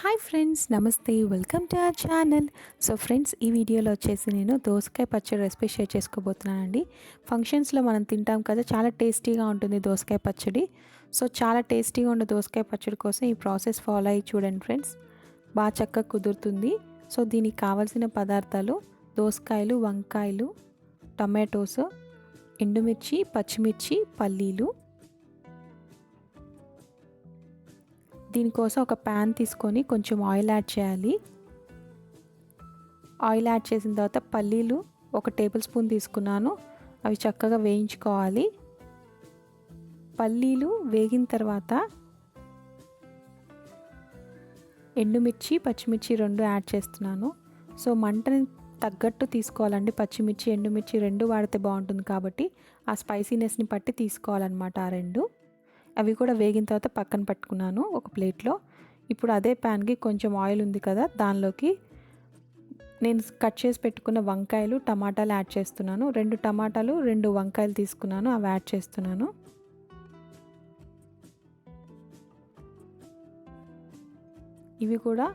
Hi friends, నమస్తే. Welcome to our channel. So friends, ఈ వీడియోలో వచ్చేసి నేను దోసకాయ పచ్చడి రెసిపీ షేర్ చేసుకోబోతున్నానండి. ఫంక్షన్స్లో మనం తింటాం కదా, చాలా టేస్టీగా ఉంటుంది దోసకాయ పచ్చడి. సో చాలా టేస్టీగా ఉండే దోసకాయ పచ్చడి కోసం ఈ ప్రాసెస్ ఫాలో అయ్యి చూడండి ఫ్రెండ్స్, బాగా చక్కగా కుదురుతుంది. సో దీనికి కావాల్సిన పదార్థాలు: దోసకాయలు, వంకాయలు, టమాటోస్, ఎండుమిర్చి, పచ్చిమిర్చి, పల్లీలు. దీనికోసం ఒక ప్యాన్ తీసుకొని కొంచెం ఆయిల్ యాడ్ చేయాలి. ఆయిల్ యాడ్ చేసిన తర్వాత పల్లీలు 1 టేబుల్ స్పూన్ తీసుకున్నాను. అవి చక్కగా వేయించుకోవాలి. పల్లీలు వేగిన తర్వాత ఎండుమిర్చి, పచ్చిమిర్చి 2 యాడ్ చేస్తున్నాను. సో మంటని తగ్గట్టు తీసుకోవాలండి. పచ్చిమిర్చి, ఎండుమిర్చి 2 వాడితే బాగుంటుంది కాబట్టి ఆ స్పైసీనెస్ని పట్టి తీసుకోవాలన్నమాట. ఆ 2 అవి కూడా వేగిన తర్వాత పక్కన పెట్టుకున్నాను ఒక ప్లేట్లో. ఇప్పుడు అదే ప్యాన్కి కొంచెం ఆయిల్ ఉంది కదా, దానిలోకి నేను కట్ చేసి పెట్టుకున్న వంకాయలు, టమాటాలు యాడ్ చేస్తున్నాను. 2 టమాటాలు, 2 వంకాయలు తీసుకున్నాను, అవి యాడ్ చేస్తున్నాను. ఇవి కూడా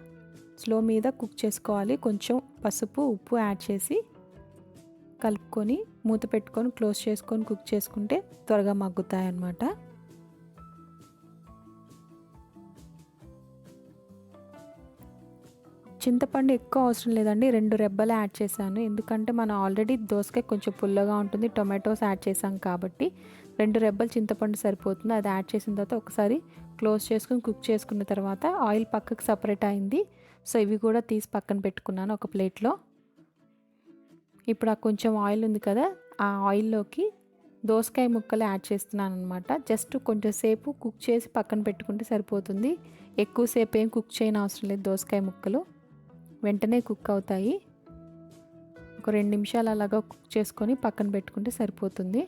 స్లో మీద కుక్ చేసుకోవాలి. కొంచెం పసుపు, ఉప్పు యాడ్ చేసి కలుపుకొని మూత పెట్టుకొని క్లోజ్ చేసుకొని కుక్ చేసుకుంటే త్వరగా మగ్గుతాయి అన్నమాట. చింతపండు ఎక్కువ అవసరం లేదండి, 2 రెబ్బలు యాడ్ చేశాను. ఎందుకంటే మనం ఆల్రెడీ దోసకాయ కొంచెం పుల్లగా ఉంటుంది, టొమాటోస్ యాడ్ చేసాం కాబట్టి 2 రెబ్బలు చింతపండు సరిపోతుంది. అది యాడ్ చేసిన తర్వాత ఒకసారి క్లోజ్ చేసుకుని కుక్ చేసుకున్న తర్వాత ఆయిల్ పక్కకు సపరేట్ అయింది. సో ఇవి కూడా తీసి పక్కన పెట్టుకున్నాను ఒక ప్లేట్లో. ఇప్పుడు ఆ కొంచెం ఆయిల్ ఉంది కదా, ఆ ఆయిల్లోకి దోసకాయ ముక్కలు యాడ్ చేస్తున్నాను అనమాట. జస్ట్ కొంచెం సేపు కుక్ చేసి పక్కన పెట్టుకుంటే సరిపోతుంది. ఎక్కువసేపు ఏం కుక్ చేయని అవసరం లేదు. దోసకాయ ముక్కలు వెంటనే కుక్ అవుతాయి. ఒక 2 నిమిషాలు అలాగా కుక్ చేసుకొని పక్కన పెట్టుకుంటే సరిపోతుంది.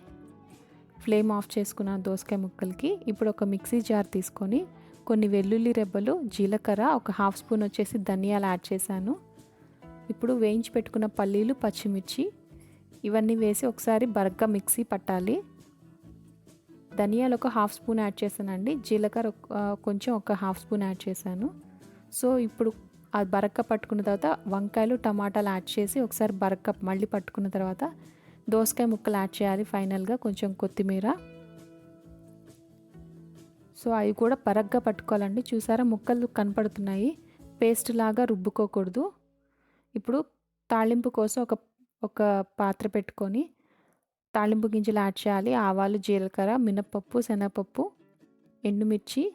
ఫ్లేమ్ ఆఫ్ చేసుకున్న దోసకాయ ముక్కలకి ఇప్పుడు ఒక మిక్సీ జార్ తీసుకొని కొన్ని వెల్లుల్లి రెబ్బలు, జీలకర్ర, ఒక హాఫ్ స్పూన్ వచ్చేసి ధనియాలు యాడ్ చేశాను. ఇప్పుడు వేయించి పెట్టుకున్న పల్లీలు, పచ్చిమిర్చి ఇవన్నీ వేసి ఒకసారి బరగ్గా మిక్సీ పట్టాలి. ధనియాలు ఒక హాఫ్ స్పూన్ యాడ్ చేశానండి, జీలకర్ర కొంచెం ఒక హాఫ్ స్పూన్ యాడ్ చేశాను. సో ఇప్పుడు అది బరక్క పట్టుకున్న తర్వాత వంకాయలు, టమాటాలు యాడ్ చేసి ఒకసారి బరక్క మళ్ళీ పట్టుకున్న తర్వాత దోసకాయ ముక్కలు యాడ్ చేయాలి. ఫైనల్గా కొంచెం కొత్తిమీర. సో అవి కూడా బరగ్గా పట్టుకోవాలండి. చూసారా, ముక్కలు కనపడుతున్నాయి. పేస్ట్ లాగా రుబ్బుకోకూడదు. ఇప్పుడు తాళింపు కోసం ఒక పాత్ర పెట్టుకొని తాళింపు గింజలు యాడ్ చేయాలి. ఆవాలు, జీలకర్ర, మినపప్పు, శనగపప్పు, ఎండుమిర్చి,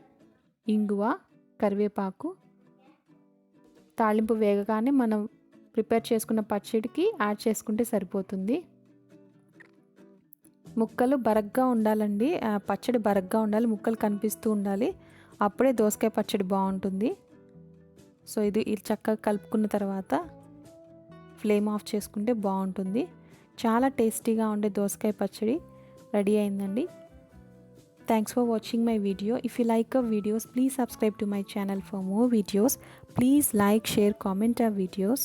ఇంగువ, కరివేపాకు. తాళింపు వేగగానే మనం ప్రిపేర్ చేసుకున్న పచ్చడికి యాడ్ చేసుకుంటే సరిపోతుంది. ముక్కలు బరగ్గా ఉండాలండి, పచ్చడి బరగ్గా ఉండాలి, ముక్కలు కనిపిస్తూ ఉండాలి. అప్పుడే దోసకాయ పచ్చడి బాగుంటుంది. సో ఇది చక్కగా కలుపుకున్న తర్వాత ఫ్లేమ్ ఆఫ్ చేసుకుంటే బాగుంటుంది. చాలా టేస్టీగా ఉండే దోసకాయ పచ్చడి రెడీ అయిందండి. Thanks for watching my video. If you like our videos, please subscribe to my channel for more videos. Please like, share, comment our videos.